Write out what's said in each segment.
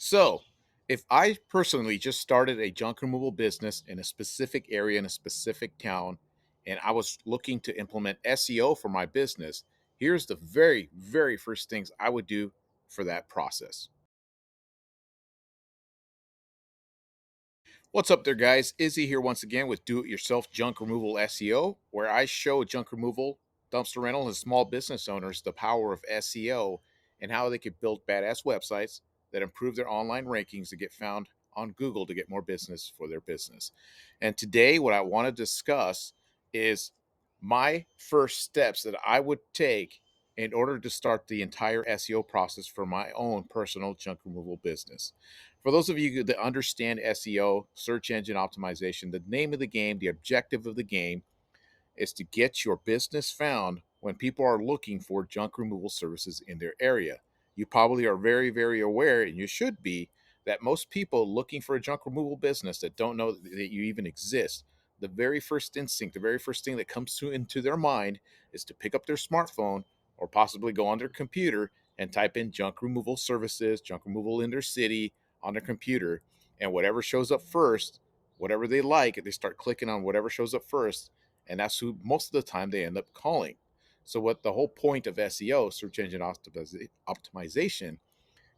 So, if I personally just started a junk removal business in a specific area in a specific town, and I was looking to implement SEO for my business, here's the very, very first things I would do for that process. What's up there, guys? Izzy here once again with Do It Yourself Junk Removal SEO, where I show junk removal, dumpster rental, and small business owners the power of SEO and how they can build badass websites that improve their online rankings to get found on Google to get more business for their business. And today, what I want to discuss is my first steps that I would take in order to start the entire SEO process for my own personal junk removal business. For those of you that understand SEO, search engine optimization, the name of the game, the objective of the game is to get your business found when people are looking for junk removal services in their area. You probably are very, very aware, and you should be, that most people looking for a junk removal business that don't know that you even exist, the very first instinct, the very first thing that comes into their mind is to pick up their smartphone or possibly go on their computer and type in junk removal services, junk removal in their city on their computer, and whatever shows up first, whatever they like, they start clicking on whatever shows up first, and that's who most of the time they end up calling. So, what the whole point of SEO, search engine optimization,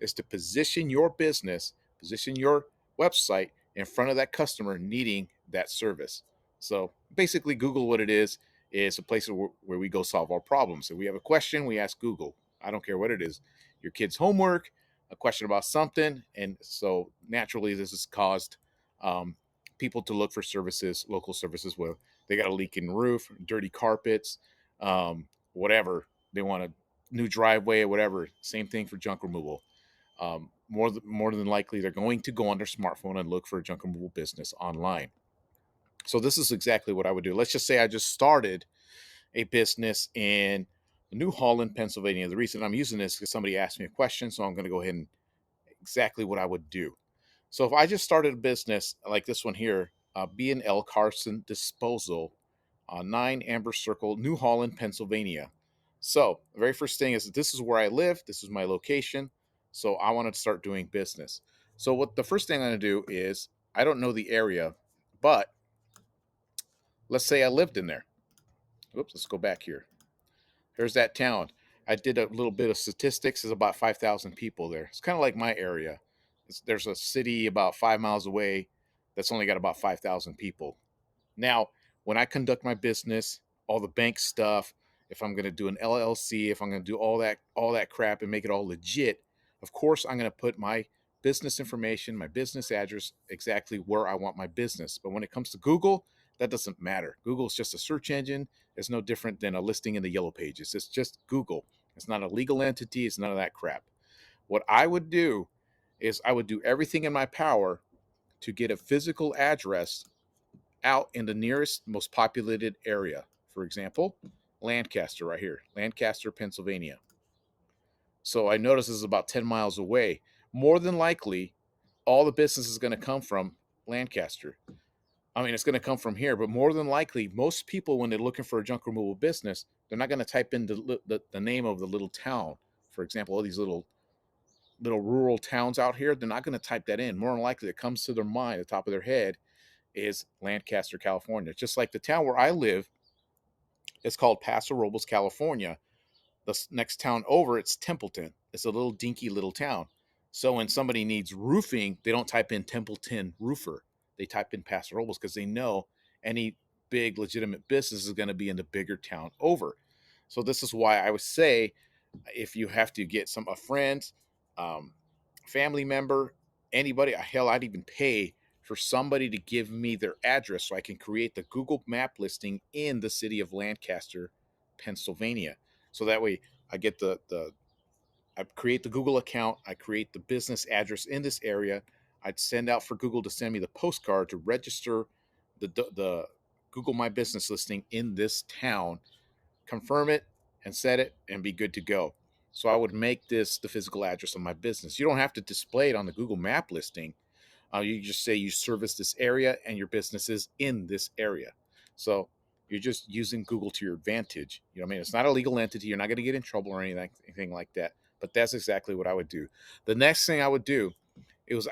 is to position your business, position your website in front of that customer needing that service. So basically, Google, what it is a place where we go solve our problems. If we have a question, we ask Google. I don't care what it is, your kid's homework, a question about something. And so naturally, this has caused um, people to look for services, local services, where they got a leaking roof, dirty carpets, whatever. They want a new driveway or whatever. Same thing for junk removal. More than likely, they're going to go on their smartphone and look for a junk removal business online. So this is exactly what I would do. Let's just say I just started a business in New Holland, Pennsylvania. The reason I'm using this is because somebody asked me a question, so I'm going to go ahead and exactly what I would do. So if I just started a business like this one here, B&L Carson Disposal, 9 Amber Circle, New Holland, Pennsylvania. So the very first thing is that this is where I live. This is my location. So I want to start doing business. So what the first thing I'm going to do is I don't know the area, but let's say I lived in there. Oops, let's go back here. Here's that town. I did a little bit of statistics. There's about 5,000 people there. It's kind of like my area. There's a city about 5 miles away that's only got about 5,000 people. Now, when I conduct my business, all the bank stuff, if I'm going to do an LLC, if I'm going to do all that crap and make it all legit, of course I'm going to put my business information, my business address exactly where I want my business. But when it comes to Google, that doesn't matter. Google is just a search engine. It's no different than a listing in the yellow pages. It's just Google. It's not a legal entity. It's none of that crap. What I would do is I would do everything in my power to get a physical address out in the nearest, most populated area. For example, Lancaster, right here, Lancaster, Pennsylvania. So I notice this is about 10 miles away. More than likely, all the business is going to come from Lancaster. I mean, it's going to come from here, but more than likely, most people, when they're looking for a junk removal business, they're not going to type in the name of the little town. For example, all these little rural towns out here, they're not going to type that in. More than likely, it comes to their mind, the top of their head, is Lancaster, California. Just like the town where I live, it's called Paso Robles, California. The next town over, it's Templeton. It's a little dinky little town. So when somebody needs roofing, they don't type in Templeton roofer. They type in Paso Robles because they know any big legitimate business is going to be in the bigger town over. So this is why I would say if you have to get a friend, um, family member, anybody, hell, I'd even pay for somebody to give me their address so I can create the Google map listing in the city of Lancaster, Pennsylvania. So that way I get I create the Google account, I create the business address in this area. I'd send out for Google to send me the postcard to register the Google My Business listing in this town, confirm it and set it and be good to go. So I would make this the physical address of my business. You don't have to display it on the Google map listing. You just say you service this area and your business is in this area. So you're just using Google to your advantage. You know what I mean? It's not a legal entity. You're not going to get in trouble or anything like that. But that's exactly what I would do. The next thing I would do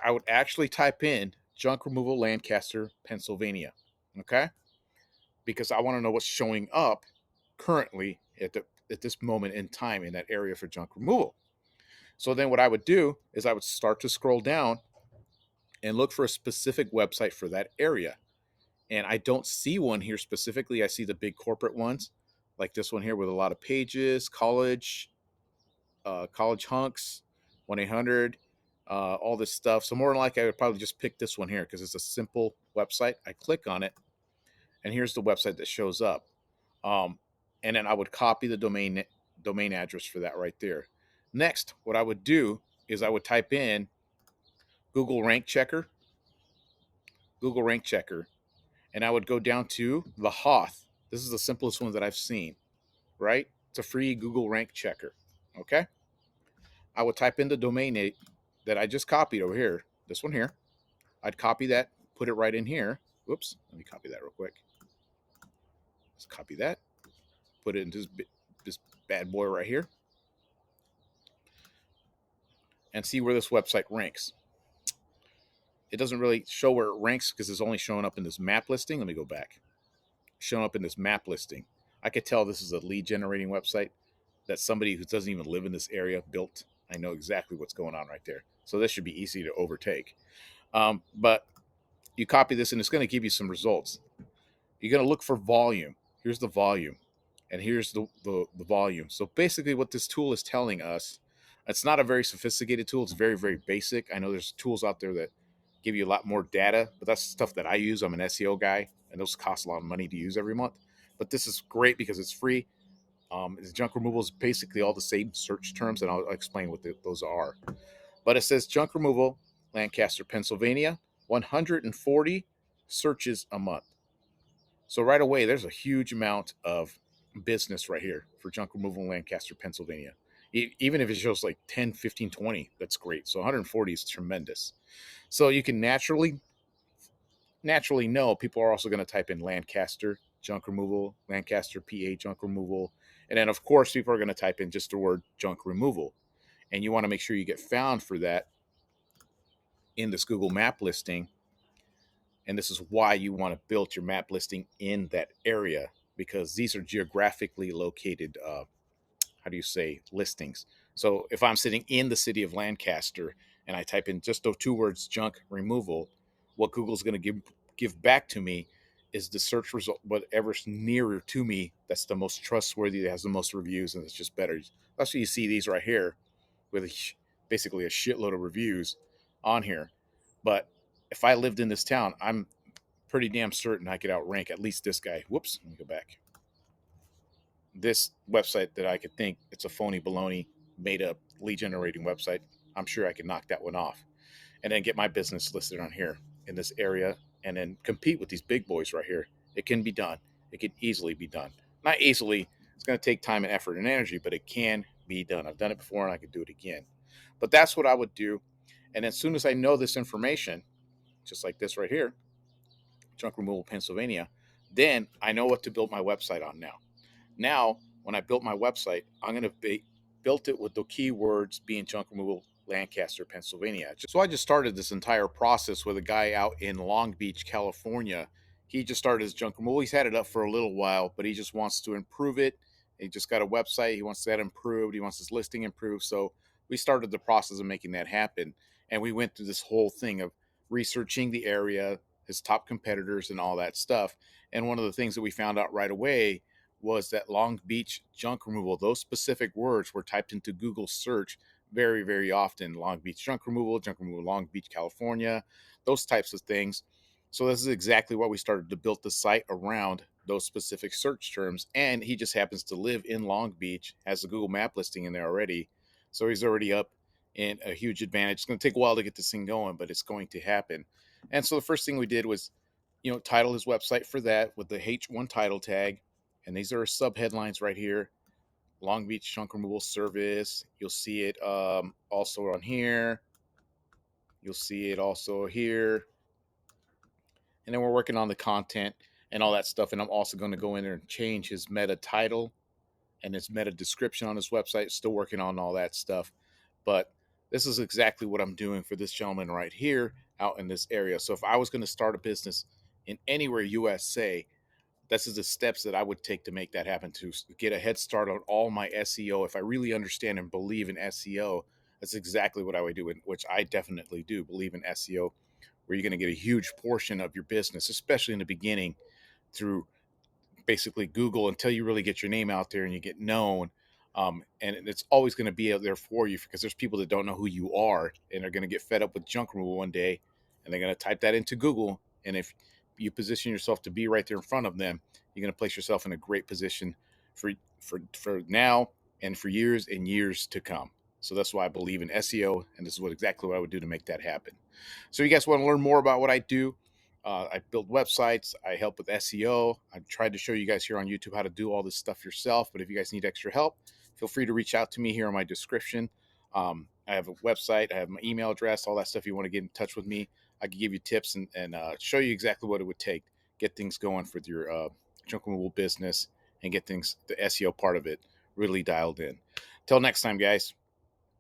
I would actually type in junk removal Lancaster, Pennsylvania. Okay? Because I want to know what's showing up currently at this moment in time in that area for junk removal. So then what I would do is I would start to scroll down and look for a specific website for that area. And I don't see one here specifically. I see the big corporate ones, like this one here with a lot of pages, college hunks, 1-800, all this stuff. So more than likely, I would probably just pick this one here because it's a simple website. I click on it, and here's the website that shows up. Um, and then I would copy the domain address for that right there. Next, what I would do is I would type in Google Rank Checker, Google Rank Checker, and I would go down to the Hoth. This is the simplest one that I've seen, right? It's a free Google Rank Checker. Okay. I would type in the domain name that I just copied over here, this one here. I'd copy that, put it right in here. Whoops, let me copy that real quick. Let's copy that, put it into this bad boy right here, and see where this website ranks. It doesn't really show where it ranks because it's only showing up in this map listing. Let me go back. Showing up in this map listing. I could tell this is a lead generating website that somebody who doesn't even live in this area built. I know exactly what's going on right there. So this should be easy to overtake. But you copy this and it's going to give you some results. You're going to look for volume. Here's the volume. And here's the volume. So basically what this tool is telling us, it's not a very sophisticated tool. It's very, very basic. I know there's tools out there that give you a lot more data, but that's stuff that I use. I'm an SEO guy, and those cost a lot of money to use every month. But this is great because it's free. The junk removal is basically all the same search terms, and I'll explain what those are. But it says junk removal, Lancaster, Pennsylvania, 140 searches a month. So right away, there's a huge amount of business right here for junk removal in Lancaster, Pennsylvania. Even if it shows like 10, 15, 20, that's great. So 140 is tremendous. So you can naturally know people are also going to type in Lancaster junk removal, Lancaster PA junk removal. And then, of course, people are going to type in just the word junk removal. And you want to make sure you get found for that in this Google map listing. And this is why you want to build your map listing in that area, because these are geographically located, how do you say, listings. So if I'm sitting in the city of Lancaster and I type in just those two words, junk removal, what Google's going to give back to me is the search result, whatever's nearer to me, that's the most trustworthy, that has the most reviews, and it's just better. That's why you see these right here with basically a shitload of reviews on here. But if I lived in this town, I'm pretty damn certain I could outrank at least this guy. Whoops, let me go back. This website that I could think it's a phony baloney made up lead generating website. I'm sure I could knock that one off and then get my business listed on here in this area and then compete with these big boys right here. It can be done. It can easily be done. Not easily. It's going to take time and effort and energy, but it can be done. I've done it before and I could do it again. But that's what I would do. And as soon as I know this information, just like this right here, junk removal Pennsylvania, then I know what to build my website on now. Now, when I built my website, I'm going to built it with the keywords being junk removal Lancaster, Pennsylvania. So I just started this entire process with a guy out in Long Beach, California. He just started his junk removal. He's had it up for a little while, but he just wants to improve it. He just got a website. He wants that improved. He wants his listing improved. So we started the process of making that happen. And we went through this whole thing of researching the area, his top competitors, and all that stuff. And one of the things that we found out right away was that Long Beach junk removal, those specific words were typed into Google search very, very often. Long Beach junk removal, Long Beach, California, those types of things. So this is exactly what we started to build the site around, those specific search terms. And he just happens to live in Long Beach, has a Google map listing in there already. So he's already up in a huge advantage. It's going to take a while to get this thing going, but it's going to happen. And so the first thing we did was, title his website for that with the H1 title tag. And these are sub headlines right here. Long Beach junk removal service. You'll see it also on here. You'll see it also here. And then we're working on the content and all that stuff. And I'm also going to go in there and change his meta title and his meta description on his website. Still working on all that stuff. But This is exactly what I'm doing for this gentleman right here out in this area. So if I was going to start a business in anywhere USA, this is the steps that I would take to make that happen, to get a head start on all my SEO. If I really understand and believe in SEO, that's exactly what I would do, which I definitely do believe in SEO, where you're going to get a huge portion of your business, especially in the beginning, through basically Google, until you really get your name out there and you get known. And it's always going to be out there for you, because there's people that don't know who you are and they're going to get fed up with junk removal one day, and they're going to type that into Google. And if you position yourself to be right there in front of them, you're going to place yourself in a great position for now and for years and years to come. So that's why I believe in SEO, and this is exactly what I would do to make that happen. So you guys want to learn more about what I do? I build websites. I help with SEO. I've tried to show you guys here on YouTube how to do all this stuff yourself. But if you guys need extra help, feel free to reach out to me here in my description. I have a website. I have my email address, all that stuff. If you want to get in touch with me, I can give you tips and show you exactly what it would take, get things going for your junk removal business, and get things, the SEO part of it, really dialed in. Till next time, guys.